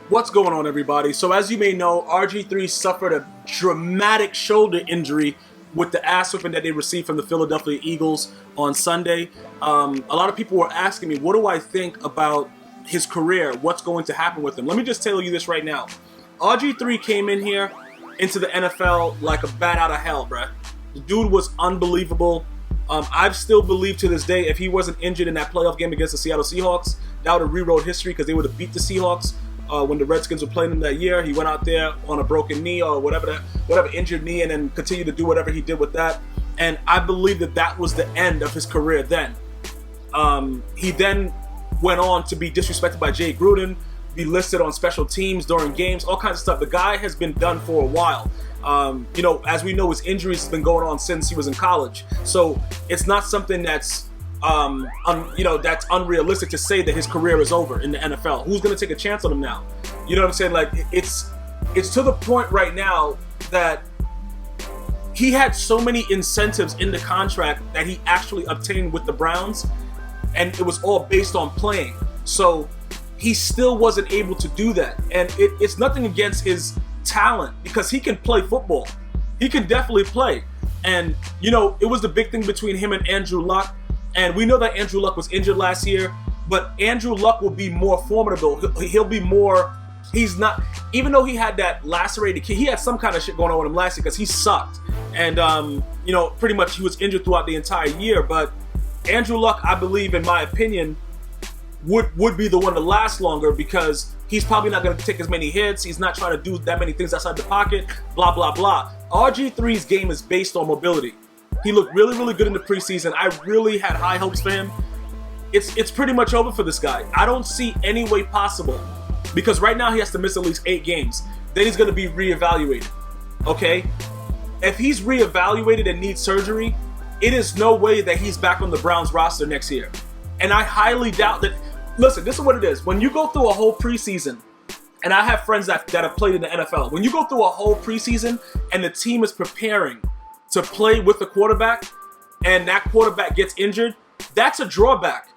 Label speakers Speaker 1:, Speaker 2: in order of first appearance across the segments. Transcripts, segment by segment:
Speaker 1: What's going on, everybody? So as you may know, RG3 suffered a dramatic shoulder injury with the ass whipping that they received from the Philadelphia Eagles on Sunday. A lot of people were asking me, what do I think about his career? What's going to happen with him? Let me just tell you this right now. RG3 came in here into the NFL like a bat out of hell, bruh. The dude was unbelievable. I've still believed to this day, if he wasn't injured in that playoff game against the Seattle Seahawks, that would have rewrote history because they would have beat the Seahawks. When the Redskins were playing him that year, he went out there on a broken knee or whatever injured knee, and then continued to do whatever he did with that. And I believe that that was the end of his career then. He then went on to be disrespected by Jay Gruden, be listed on special teams during games, all kinds of stuff. The guy has been done for a while. As we know, his injuries have been going on since he was in college. So it's not something that's that's unrealistic to say that his career is over in the NFL. Who's going to take a chance on him now? You know what I'm saying? Like, it's to the point right now that he had so many incentives in the contract that he actually obtained with the Browns, and it was all based on playing. So he still wasn't able to do that. And it's nothing against his talent, because he can play football. He can definitely play. And, it was the big thing between him and Andrew Luck. And we know that Andrew Luck was injured last year, but Andrew Luck will be more formidable. He'll be more, he's not, even though he had that lacerated kid, he had some kind of shit going on with him last year because he sucked. And, pretty much he was injured throughout the entire year. But Andrew Luck, I believe, in my opinion, would be the one to last longer, because he's probably not going to take as many hits. He's not trying to do that many things outside the pocket, blah, blah, blah. RG3's game is based on mobility. He looked really, really good in the preseason. I really had high hopes for him. It's pretty much over for this guy. I don't see any way possible, because right now he has to miss at least 8 games. Then he's going to be reevaluated, okay? If he's reevaluated and needs surgery, it is no way that he's back on the Browns roster next year. And I highly doubt that. Listen, this is what it is. When you go through a whole preseason, and I have friends that have played in the NFL, when you go through a whole preseason and the team is preparing to play with the quarterback, and that quarterback gets injured, that's a drawback,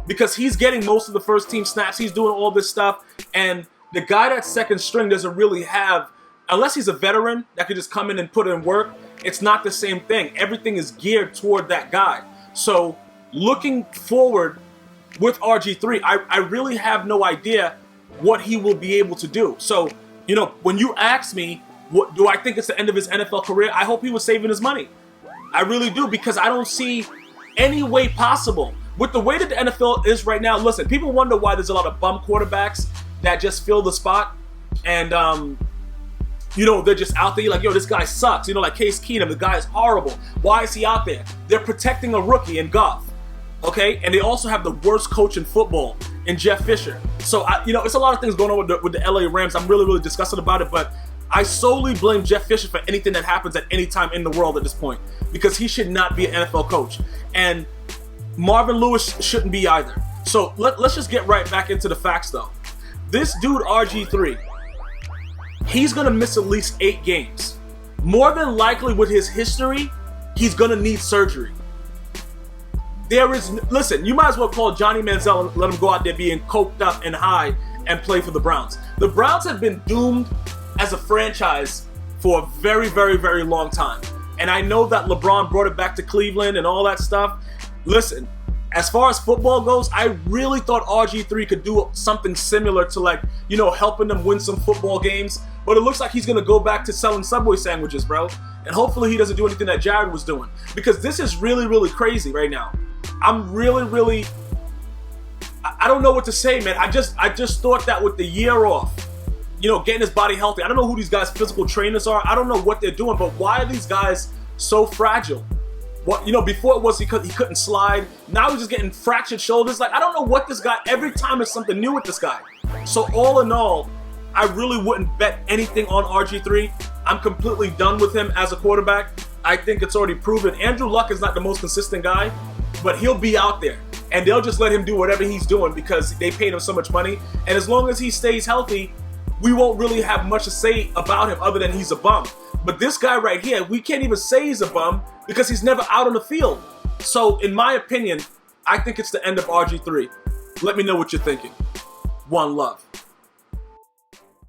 Speaker 1: because he's getting most of the first team snaps. He's doing all this stuff, and the guy that's second string doesn't really have, unless he's a veteran that could just come in and put in work, it's not the same thing. Everything is geared toward that guy. So looking forward with RG3, I really have no idea what he will be able to do. So, when you ask me, what do I think it's the end of his NFL career? I hope he was saving his money. I really do, because I don't see any way possible. With the way that the NFL is right now, listen, people wonder why there's a lot of bum quarterbacks that just fill the spot. And, they're just out there like, yo, this guy sucks. Like Case Keenum, the guy is horrible. Why is he out there? They're protecting a rookie in Goff. Okay? And they also have the worst coach in football in Jeff Fisher. So, it's a lot of things going on with the LA Rams. I'm really, really disgusted about it, but I solely blame Jeff Fisher for anything that happens at any time in the world at this point, because he should not be an NFL coach. And Marvin Lewis shouldn't be either. So let's just get right back into the facts, though. This dude, RG3, he's going to miss at least 8 games. More than likely, with his history, he's going to need surgery. Listen, you might as well call Johnny Manziel and let him go out there being coked up and high and play for the Browns. The Browns have been doomed as a franchise for a very, very, very long time. And I know that LeBron brought it back to Cleveland and all that stuff. Listen, as far as football goes, I really thought RG3 could do something similar to helping them win some football games. But it looks like he's going to go back to selling Subway sandwiches, bro. And hopefully he doesn't do anything that Jared was doing, because this is really, really crazy right now. I'm really, really, I don't know what to say, man. I just thought that with the year off, getting his body healthy. I don't know who these guys' physical trainers are. I don't know what they're doing, but why are these guys so fragile? Before it was he couldn't slide. Now he's just getting fractured shoulders. Like, I don't know what this guy, every time it's something new with this guy. So all in all, I really wouldn't bet anything on RG3. I'm completely done with him as a quarterback. I think it's already proven. Andrew Luck is not the most consistent guy, but he'll be out there. And they'll just let him do whatever he's doing because they paid him so much money. And as long as he stays healthy, we won't really have much to say about him other than he's a bum. But this guy right here, we can't even say he's a bum because he's never out on the field. So in my opinion, I think it's the end of RG3. Let me know what you're thinking. One love.